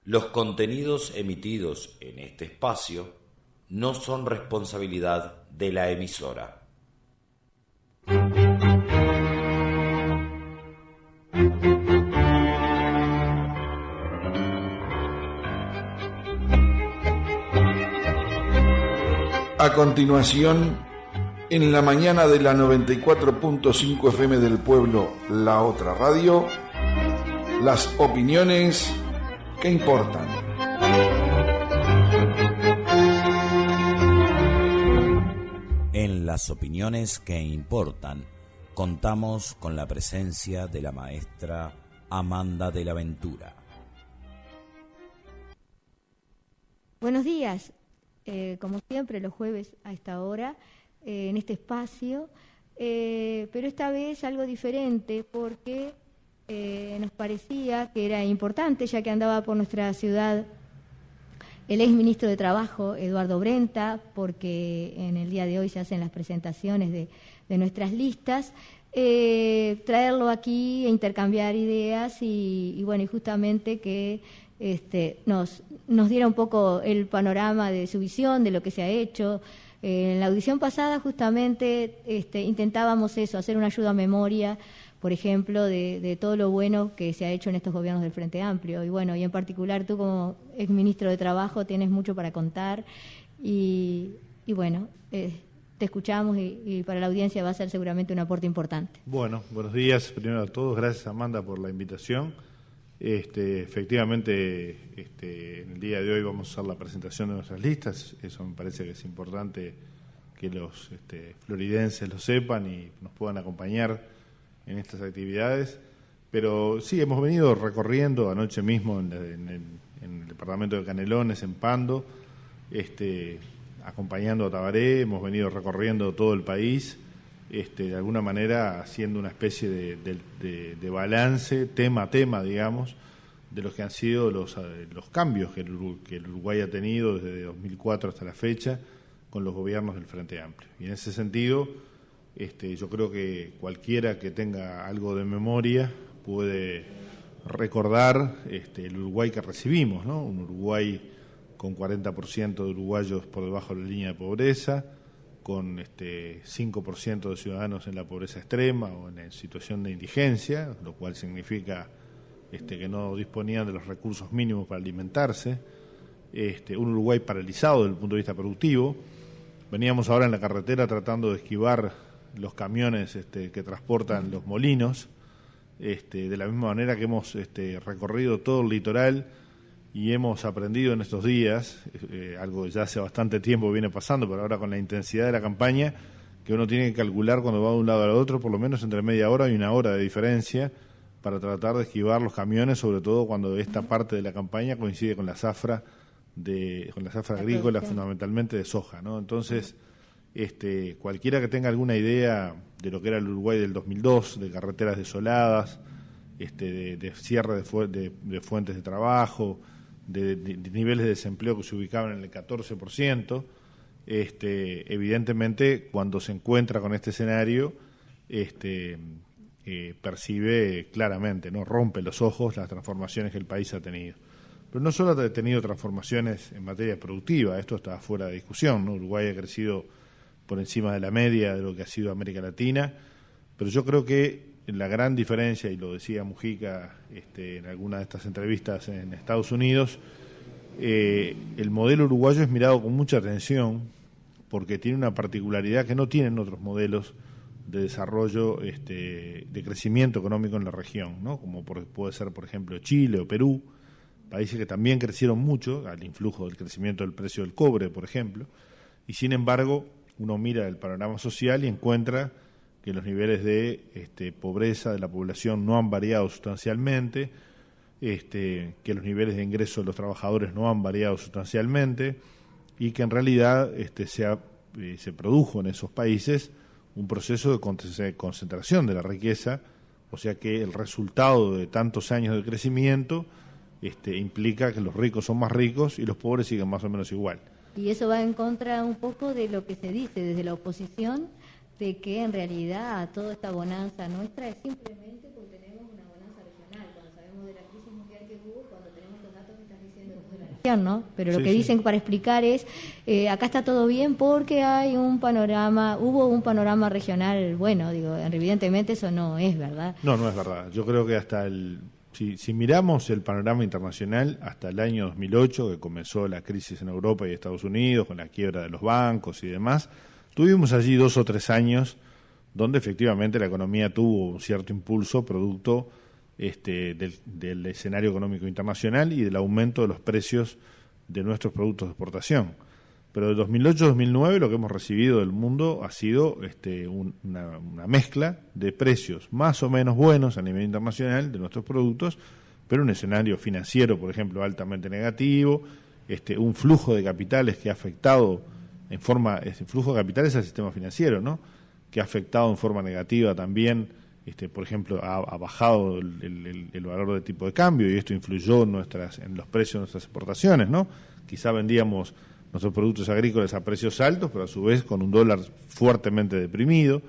Los contenidos emitidos en este espacio no son responsabilidad de la emisora. A continuación, en la mañana de la 94.5 FM del Pueblo, La Otra Radio, las opiniones que importan. En las opiniones que importan, contamos con la presencia de la maestra Amanda de la Ventura. Buenos días. Como siempre, los jueves a esta hora, en este espacio, pero esta vez algo diferente porque nos parecía que era importante, ya que andaba por nuestra ciudad el ex ministro de Trabajo, Eduardo Brenta, porque en el día de hoy se hacen las presentaciones de nuestras listas, traerlo aquí e intercambiar ideas y justamente que nos diera un poco el panorama de su visión, de lo que se ha hecho. En la audición pasada justamente intentábamos eso, hacer una ayuda a memoria, por ejemplo, de todo lo bueno que se ha hecho en estos gobiernos del Frente Amplio. Y en particular tú como exministro de Trabajo tienes mucho para contar te escuchamos y para la audiencia va a ser seguramente un aporte importante. Bueno, buenos días primero a todos. Gracias, Amanda, por la invitación. Efectivamente, en el día de hoy vamos a hacer la presentación de nuestras listas. Eso me parece que es importante que los floridenses lo sepan y nos puedan acompañar en estas actividades. Pero sí, hemos venido recorriendo anoche mismo en el departamento de Canelones, en Pando, acompañando a Tabaré. Hemos venido recorriendo todo el país, de alguna manera haciendo una especie de balance, tema a tema, digamos, de los que han sido los cambios que el Uruguay ha tenido desde 2004 hasta la fecha con los gobiernos del Frente Amplio. Y en ese sentido, yo creo que cualquiera que tenga algo de memoria puede recordar el Uruguay que recibimos, ¿no? Un Uruguay con 40% de uruguayos por debajo de la línea de pobreza, con 5% de ciudadanos en la pobreza extrema o en situación de indigencia, lo cual significa que no disponían de los recursos mínimos para alimentarse, un Uruguay paralizado desde el punto de vista productivo. Veníamos ahora en la carretera tratando de esquivar los camiones que transportan los molinos, de la misma manera que hemos recorrido todo el litoral y hemos aprendido en estos días, algo que ya hace bastante tiempo viene pasando, pero ahora con la intensidad de la campaña, que uno tiene que calcular cuando va de un lado al otro, por lo menos entre media hora y una hora de diferencia, para tratar de esquivar los camiones, sobre todo cuando esta parte de la campaña coincide con la zafra agrícola, fundamentalmente de soja, ¿no? Entonces, cualquiera que tenga alguna idea de lo que era el Uruguay del 2002, de carreteras desoladas, de cierre de fuentes de trabajo, de niveles de desempleo que se ubicaban en el 14%, evidentemente cuando se encuentra con este escenario percibe claramente, no rompe los ojos las transformaciones que el país ha tenido. Pero no solo ha tenido transformaciones en materia productiva, esto está fuera de discusión, ¿no? Uruguay ha crecido por encima de la media de lo que ha sido América Latina, pero yo creo que la gran diferencia, y lo decía Mujica en alguna de estas entrevistas en Estados Unidos, el modelo uruguayo es mirado con mucha atención porque tiene una particularidad que no tienen otros modelos de desarrollo, de crecimiento económico en la región, ¿no? Como puede ser, por ejemplo, Chile o Perú, países que también crecieron mucho al influjo del crecimiento del precio del cobre, por ejemplo, y sin embargo uno mira el panorama social y encuentra que los niveles de pobreza de la población no han variado sustancialmente, que los niveles de ingreso de los trabajadores no han variado sustancialmente y que en realidad se produjo en esos países un proceso de concentración de la riqueza, o sea que el resultado de tantos años de crecimiento implica que los ricos son más ricos y los pobres siguen más o menos igual. Y eso va en contra un poco de lo que se dice desde la oposición, de que en realidad toda esta bonanza nuestra es simplemente porque tenemos una bonanza regional, cuando sabemos de la crisis mundial que hubo ¿no? Pero lo que dicen para explicar es, acá está todo bien porque hay hubo un panorama regional bueno, digo, evidentemente eso no es verdad. No es verdad. Yo creo que si miramos el panorama internacional, hasta el año 2008, que comenzó la crisis en Europa y Estados Unidos, con la quiebra de los bancos y demás, tuvimos allí 2 o 3 años donde efectivamente la economía tuvo un cierto impulso producto del escenario económico internacional y del aumento de los precios de nuestros productos de exportación. Pero de 2008 a 2009 lo que hemos recibido del mundo ha sido una mezcla de precios más o menos buenos a nivel internacional de nuestros productos, pero un escenario financiero, por ejemplo, altamente negativo, un flujo de capitales que ha afectado flujo de capitales al sistema financiero, ¿no? Que ha afectado en forma negativa también. Por ejemplo, ha bajado el valor de tipo de cambio y esto influyó en los precios de nuestras exportaciones, ¿no? Quizá vendíamos nuestros productos agrícolas a precios altos, pero a su vez con un dólar fuertemente deprimido,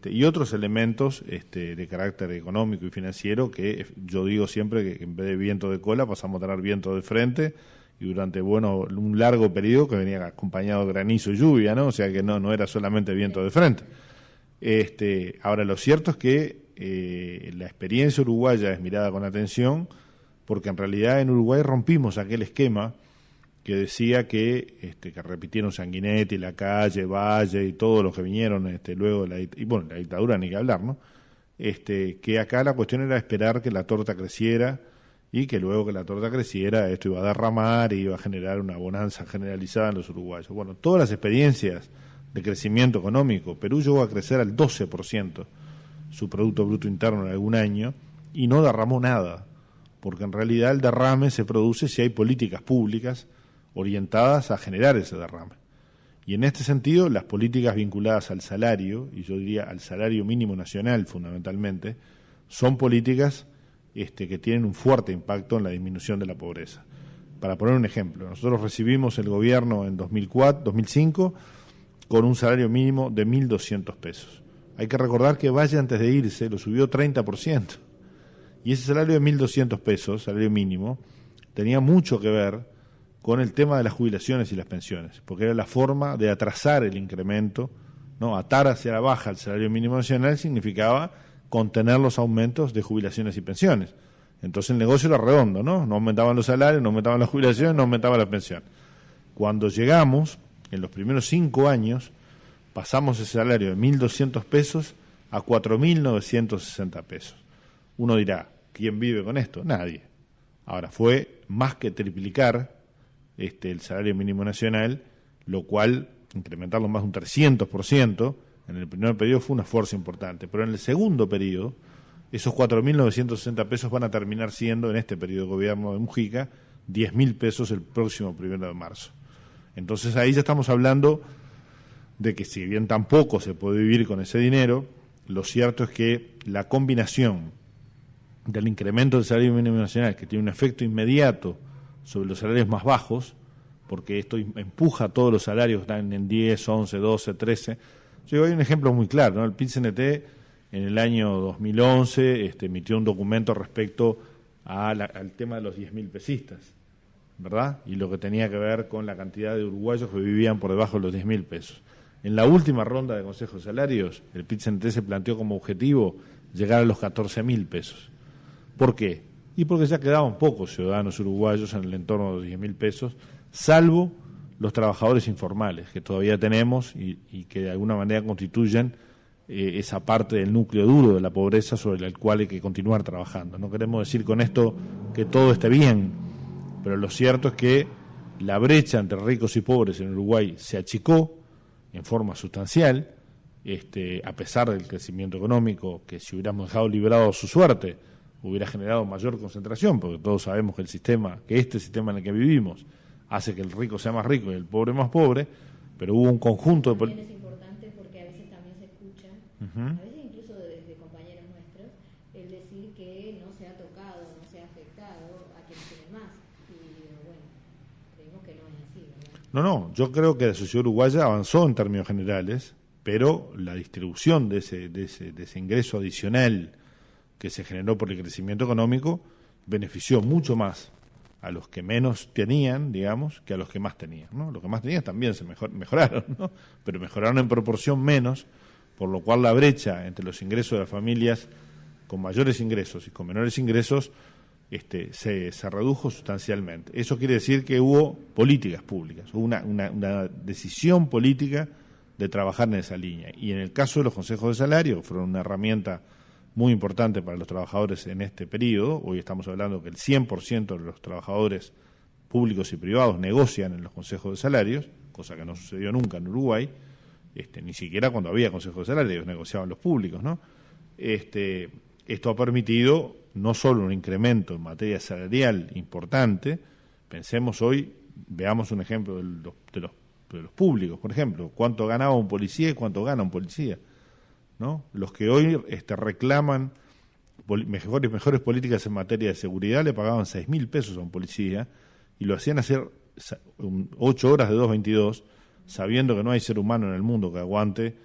y otros elementos de carácter económico y financiero que yo digo siempre que en vez de viento de cola pasamos a tener viento de frente y durante un largo periodo que venía acompañado de granizo y lluvia, ¿no? O sea que no era solamente viento de frente. Ahora, lo cierto es que la experiencia uruguaya es mirada con atención porque en realidad en Uruguay rompimos aquel esquema que decía que repitieron Sanguinetti, Lacalle, Valle y todos los que vinieron luego la dictadura ni que hablar, ¿no? Que acá la cuestión era esperar que la torta creciera y que luego que la torta creciera esto iba a derramar y iba a generar una bonanza generalizada en los uruguayos. Bueno, todas las experiencias de crecimiento económico, Perú llegó a crecer al 12% su Producto Bruto Interno en algún año y no derramó nada, porque en realidad el derrame se produce si hay políticas públicas orientadas a generar ese derrame. Y en este sentido, las políticas vinculadas al salario, y yo diría al salario mínimo nacional fundamentalmente, son políticas que tienen un fuerte impacto en la disminución de la pobreza. Para poner un ejemplo, nosotros recibimos el gobierno en 2005 con un salario mínimo de 1.200 pesos. Hay que recordar que Valle antes de irse lo subió 30%. Y ese salario de 1.200 pesos, salario mínimo, tenía mucho que ver con el tema de las jubilaciones y las pensiones, porque era la forma de atrasar el incremento, ¿no? Atar hacia la baja el salario mínimo nacional significaba contener los aumentos de jubilaciones y pensiones. Entonces el negocio era redondo, ¿no? No aumentaban los salarios, no aumentaban las jubilaciones, no aumentaban las pensiones. Cuando llegamos, en los primeros 5 años, pasamos ese salario de 1.200 pesos a 4.960 pesos. Uno dirá, ¿quién vive con esto? Nadie. Ahora, fue más que triplicar el salario mínimo nacional, lo cual, incrementarlo más de un 300%, en el primer periodo fue un esfuerzo importante. Pero en el segundo periodo, esos 4.960 pesos van a terminar siendo, en este periodo de gobierno de Mujica, 10.000 pesos el próximo 1 de marzo. Entonces ahí ya estamos hablando de que si bien tampoco se puede vivir con ese dinero, lo cierto es que la combinación del incremento del salario mínimo nacional, que tiene un efecto inmediato sobre los salarios más bajos, porque esto empuja a todos los salarios que están en 10, 11, 12, 13. Yo hay un ejemplo muy claro, ¿no? El PIT-CNT en el año 2011 emitió un documento respecto al tema de los 10.000 pesistas, ¿verdad? Y lo que tenía que ver con la cantidad de uruguayos que vivían por debajo de los 10.000 pesos. En la última ronda de Consejo de Salarios, el PIT-CNT se planteó como objetivo llegar a los 14.000 pesos. ¿Por qué? Y porque ya quedaban pocos ciudadanos uruguayos en el entorno de los 10.000 pesos, salvo los trabajadores informales que todavía tenemos y que de alguna manera constituyen esa parte del núcleo duro de la pobreza sobre el cual hay que continuar trabajando. No queremos decir con esto que todo esté bien, pero lo cierto es que la brecha entre ricos y pobres en Uruguay se achicó en forma sustancial, a pesar del crecimiento económico, que si hubiéramos dejado librado su suerte, hubiera generado mayor concentración, porque todos sabemos que este sistema en el que vivimos hace que el rico sea más rico y el pobre más pobre, pero hubo un conjunto de políticas. Es importante porque a veces también se escucha, a veces incluso desde compañeros nuestros, el decir que no se ha tocado, no se ha afectado a quienes tienen más. Y bueno, creemos que no es así, ¿verdad? No, yo creo que la sociedad uruguaya avanzó en términos generales, pero la distribución de ese ingreso adicional que se generó por el crecimiento económico benefició mucho más a los que menos tenían, digamos, que a los que más tenían, ¿no? Los que más tenían también se mejoraron, ¿no? Pero mejoraron en proporción menos, por lo cual la brecha entre los ingresos de las familias con mayores ingresos y con menores ingresos se redujo sustancialmente. Eso quiere decir que hubo políticas públicas, hubo una decisión política de trabajar en esa línea. Y en el caso de los consejos de salario, fueron una herramienta muy importante para los trabajadores en este periodo. Hoy estamos hablando que el 100% de los trabajadores públicos y privados negocian en los consejos de salarios, cosa que no sucedió nunca en Uruguay, ni siquiera cuando había consejos de salarios, negociaban los públicos, ¿no? Esto ha permitido no solo un incremento en materia salarial importante. Pensemos hoy, veamos un ejemplo de los públicos, por ejemplo, cuánto ganaba un policía y cuánto gana un policía, ¿no? Los que hoy reclaman mejores políticas en materia de seguridad le pagaban 6.000 pesos a un policía y lo hacían hacer 8 horas de 2.22, sabiendo que no hay ser humano en el mundo que aguante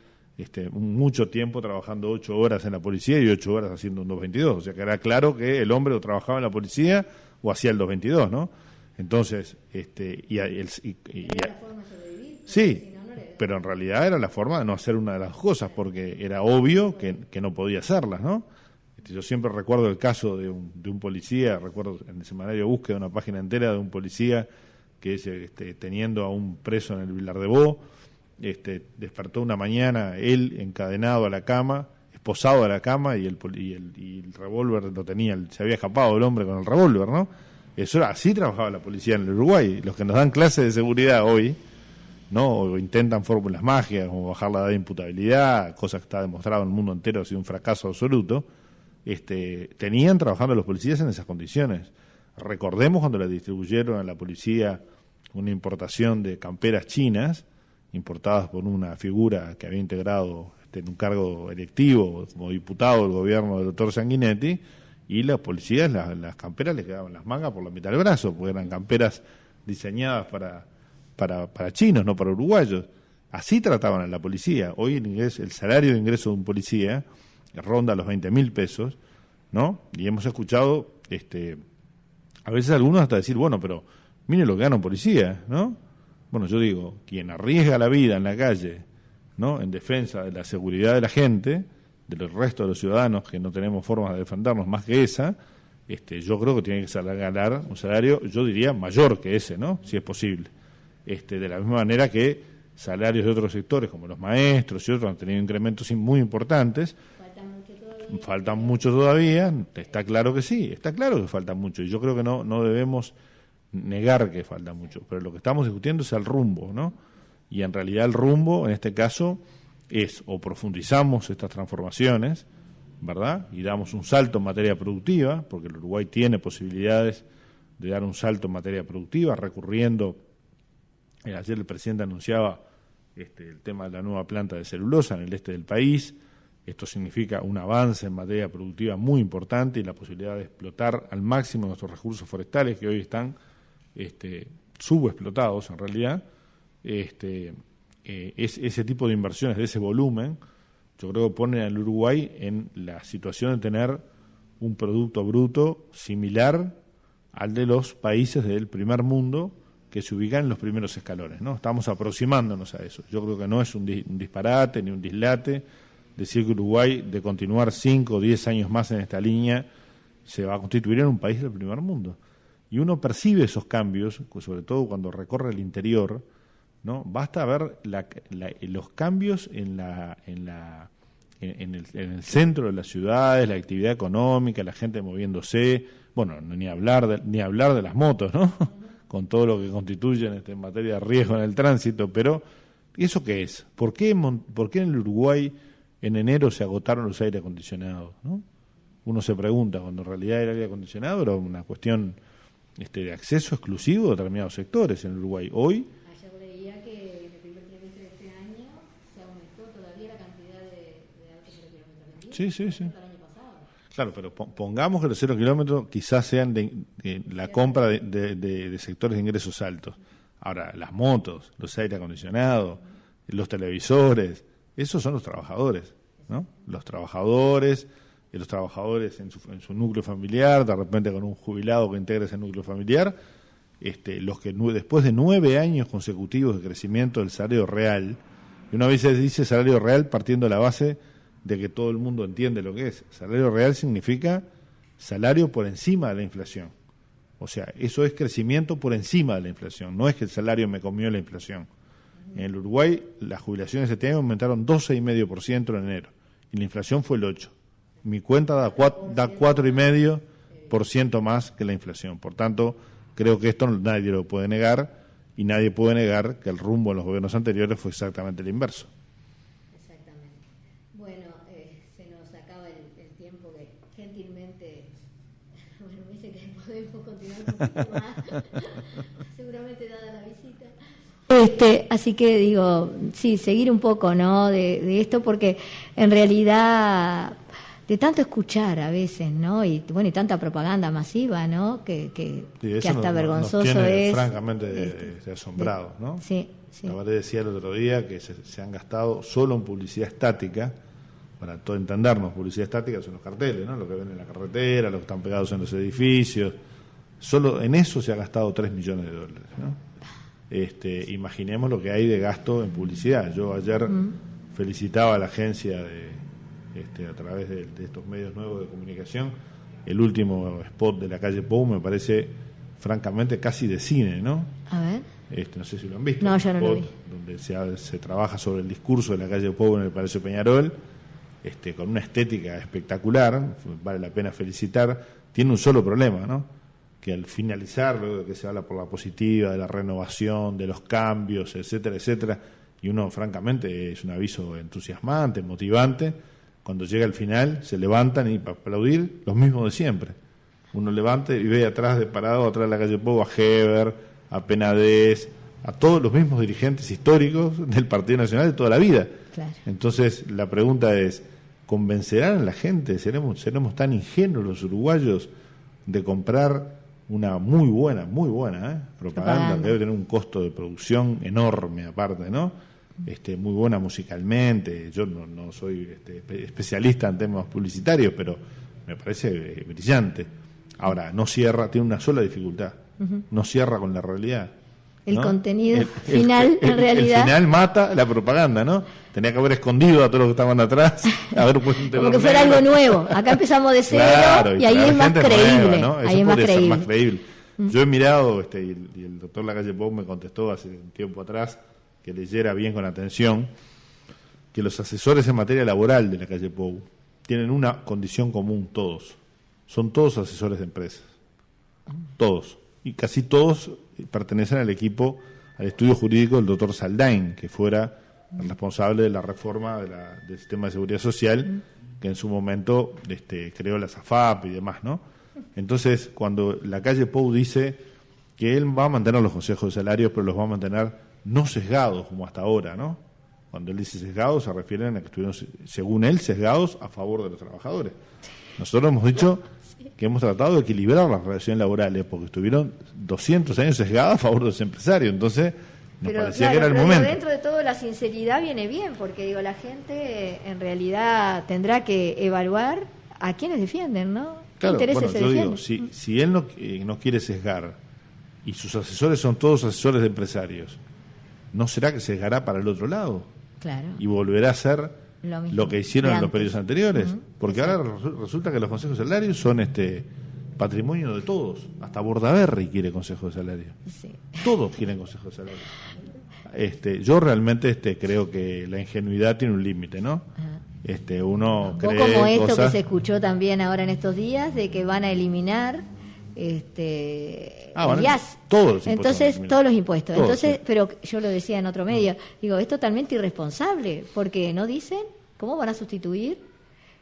mucho tiempo trabajando 8 horas en la policía y 8 horas haciendo un 2.22. O sea que era claro que el hombre o trabajaba en la policía o hacía el 2.22, ¿no? Entonces, ¿Era la forma de sobrevivir? Sí, pero en realidad era la forma de no hacer una de las cosas, porque era obvio que no podía hacerlas, ¿no? Yo siempre recuerdo el caso de un policía, recuerdo en el semanario Búsqueda una página entera de un policía que teniendo a un preso en el Vilar de Bo, despertó una mañana él encadenado a la cama, esposado a la cama, y el revólver lo tenía, se había escapado el hombre con el revólver, ¿no? Así trabajaba la policía en el Uruguay. Los que nos dan clases de seguridad hoy, ¿no? O intentan fórmulas mágicas como bajar la edad de imputabilidad, cosa que está demostrado en el mundo entero, ha sido un fracaso absoluto. Tenían trabajando los policías en esas condiciones. Recordemos cuando le distribuyeron a la policía una importación de camperas chinas, importadas por una figura que había integrado en un cargo electivo como diputado del gobierno del doctor Sanguinetti, y las policías, las camperas les quedaban las mangas por la mitad del brazo, porque eran camperas diseñadas para chinos, no para uruguayos. Así trataban a la policía. Hoy el salario de ingreso de un policía ronda los 20.000 pesos, ¿no? Y hemos escuchado a veces algunos hasta decir, bueno, pero mire lo que gana un policía, ¿no? Bueno, yo digo, quien arriesga la vida en la calle, ¿no?, en defensa de la seguridad de la gente, del resto de los ciudadanos que no tenemos formas de defendernos más que esa, yo creo que tiene que ganar un salario, yo diría, mayor que ese, ¿no?, si es posible. De la misma manera que salarios de otros sectores, como los maestros y otros, han tenido incrementos muy importantes. Faltan mucho todavía, está claro que sí, está claro que falta mucho, y yo creo que no debemos negar que falta mucho, pero lo que estamos discutiendo es el rumbo, ¿no? Y en realidad el rumbo, en este caso, es o profundizamos estas transformaciones, ¿verdad?, y damos un salto en materia productiva, porque el Uruguay tiene posibilidades de dar un salto en materia productiva, recurriendo, ayer el presidente anunciaba el tema de la nueva planta de celulosa en el este del país. Esto significa un avance en materia productiva muy importante y la posibilidad de explotar al máximo nuestros recursos forestales, que hoy están subexplotados en realidad. Ese tipo de inversiones de ese volumen, yo creo que pone al Uruguay en la situación de tener un producto bruto similar al de los países del primer mundo que se ubican en los primeros escalones, ¿no? Estamos aproximándonos a eso. Yo creo que no es un disparate ni un dislate decir que Uruguay, de continuar 5 o 10 años más en esta línea, se va a constituir en un país del primer mundo. Y uno percibe esos cambios, sobre todo cuando recorre el interior, ¿no? Basta ver los cambios en el centro de las ciudades, la actividad económica, la gente moviéndose, bueno, ni hablar de las motos, ¿no? Con todo lo que constituyen en materia de riesgo en el tránsito. Pero ¿eso qué es? ¿Por qué en el Uruguay en enero se agotaron los aire acondicionados, ¿no? Uno se pregunta, cuando en realidad el aire acondicionado era una cuestión de acceso exclusivo de determinados sectores en Uruguay. Hoy ayer leía que en el primer trimestre de este año se aumentó todavía la cantidad de autos 0 kilómetros vendidos. Sí. El año pasado. Claro, pero pongamos que los 0 kilómetros quizás sean de la compra de sectores de ingresos altos. Ahora, las motos, los aire acondicionados, los televisores, esos son los trabajadores, ¿no? Los trabajadores, los trabajadores en su núcleo familiar, de repente con un jubilado que integre ese núcleo familiar, los que después de 9 años consecutivos de crecimiento del salario real, y una vez se dice salario real partiendo de la base de que todo el mundo entiende lo que es. Salario real significa salario por encima de la inflación. O sea, eso es crecimiento por encima de la inflación, no es que el salario me comió la inflación. En el Uruguay, las jubilaciones este año aumentaron 12,5% en enero, y la inflación fue el 8%. Mi cuenta da 4,5% más que la inflación. Por tanto, creo que esto nadie lo puede negar, y nadie puede negar que el rumbo en los gobiernos anteriores fue exactamente el inverso. Exactamente. Bueno, se nos acaba el tiempo que gentilmente, bueno, me dice que podemos continuar un poquito más, seguramente dada la visita. Así que digo, sí, seguir un poco, ¿no?, de esto, porque en realidad de tanto escuchar a veces, ¿no?, y bueno, y tanta propaganda masiva, ¿no?, que hasta vergonzoso nos tiene, es. Francamente asombrados, ¿no? Sí, sí. La verdad decía el otro día que se han gastado solo en publicidad estática, para todo entendernos, publicidad estática son los carteles, ¿no?, lo que ven en la carretera, los que están pegados en los edificios, solo en eso se ha gastado $3 millones, ¿no? Imaginemos lo que hay de gasto en publicidad. Yo ayer felicitaba a la agencia a través de estos medios nuevos de comunicación. El último spot de la calle Pou me parece francamente casi de cine, ¿no? A ver. No sé si lo han visto. No, yo no lo vi. Donde se trabaja sobre el discurso de la calle Pou en el Palacio Peñarol, con una estética espectacular, vale la pena felicitar. Tiene un solo problema, ¿no?, que al finalizar, luego de que se habla por la positiva, de la renovación, de los cambios, etcétera, etcétera, y uno francamente es un aviso entusiasmante, motivante, cuando llega al final se levantan y para aplaudir los mismos de siempre. Uno levanta y ve atrás atrás de la calle Pou, a Heber, a Penades, a todos los mismos dirigentes históricos del Partido Nacional de toda la vida. Claro. Entonces la pregunta es, ¿convencerán a la gente? ¿Seremos tan ingenuos los uruguayos de comprar una muy buena propaganda que debe tener un costo de producción enorme aparte, ¿no? Muy buena musicalmente? Yo no soy especialista en temas publicitarios, pero me parece brillante. Ahora, no cierra, tiene una sola dificultad, no cierra con la realidad. El ¿no? contenido final, en realidad. El final mata la propaganda, ¿no? Tenía que haber escondido a todos los que estaban atrás, haber puesto un telón como que fuera negro. algo nuevo. Acá empezamos de cero, claro, y ahí es más creíble. Nueva, ¿no? Ahí es más creíble. Yo he mirado, y el doctor Lacalle Pou me contestó hace un tiempo atrás, que leyera bien con atención, que los asesores en materia laboral de la calle Pou tienen una condición común todos. Son todos asesores de empresas. Todos. Y casi todos pertenecen al estudio jurídico del doctor Saldain, que fuera el responsable de la reforma del sistema de seguridad social, que en su momento creó la SAFAP y demás, ¿no? Entonces, cuando la calle Pou dice que él va a mantener los consejos de salarios, pero los va a mantener no sesgados como hasta ahora, ¿no? Cuando él dice sesgados, se refieren a que estuvieron, según él, sesgados a favor de los trabajadores. Nosotros hemos dicho que hemos tratado de equilibrar las relaciones laborales, porque estuvieron 200 años sesgadas a favor de los empresarios. Entonces, nos parecía que era el momento. Dentro de todo, la sinceridad viene bien, porque la gente en realidad tendrá que evaluar a quienes defienden, ¿no? Claro, ¿Qué intereses bueno, se yo defienden? digo, si él no quiere sesgar y sus asesores son todos asesores de empresarios, ¿no será que sesgará para el otro lado? Claro. Y volverá a hacer lo que hicieron en los periodos anteriores. Porque ahora resulta que los consejos de salario son patrimonio de todos. Hasta Bordaberry quiere consejo de salario. Sí. Todos quieren consejo de salario. Yo realmente creo que la ingenuidad tiene un límite, ¿no? Uno Un cree poco como esto cosas... que se escuchó también ahora en estos días, de que van a eliminar el IAS. Todos los impuestos. Entonces, todos los impuestos. Todos, Entonces, sí. pero yo lo decía en otro medio, digo, es totalmente irresponsable, porque no dicen cómo van a sustituir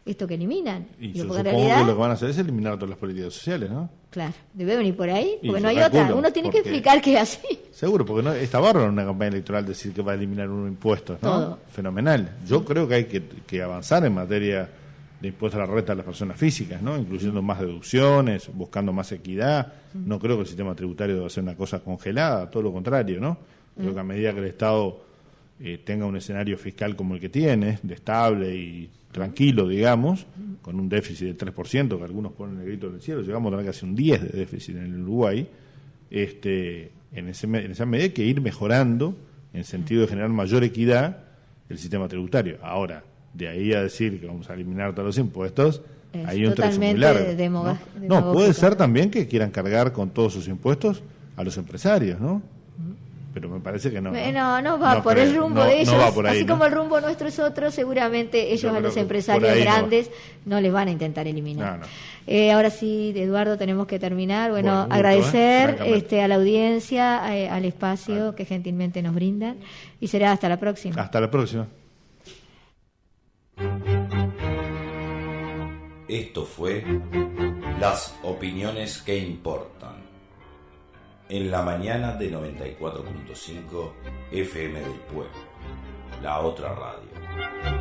esto que eliminan. Y Digo, yo porque supongo en realidad, que lo que van a hacer es eliminar todas las políticas sociales, ¿no? claro, debe venir por ahí, Y porque yo no hay calculo, otra. Uno tiene que porque- explicar que es así. Seguro, porque no está bárbaro en una campaña electoral decir que va a eliminar unos impuestos, ¿no? Todo. Fenomenal. Yo creo que hay que avanzar en materia de impuestos a la renta de las personas físicas, ¿no? Incluyendo más deducciones, buscando más equidad. No creo que el sistema tributario deba ser una cosa congelada, todo lo contrario, ¿no? Creo que a medida que el Estado tenga un escenario fiscal como el que tiene, de estable y tranquilo, digamos, con un déficit del 3%, que algunos ponen el grito del cielo, llegamos a tener casi un 10% de déficit en el Uruguay. En esa medida hay que ir mejorando en sentido de generar mayor equidad el sistema tributario. Ahora, de ahí a decir que vamos a eliminar todos los impuestos, hay un trecho muy largo. ¿No? Puede ser también que quieran cargar con todos sus impuestos a los empresarios, ¿no? Pero me parece que no. No va por el rumbo de ellos. No va por ahí, así como el rumbo nuestro es otro, seguramente ellos a los empresarios grandes no les van a intentar eliminar. Ahora sí, Eduardo, tenemos que terminar. Bueno, agradecer a la audiencia, al espacio que gentilmente nos brindan. Y será hasta la próxima. Hasta la próxima. Esto fue Las Opiniones que Importan. En la mañana de 94.5 FM del Pueblo, la otra radio.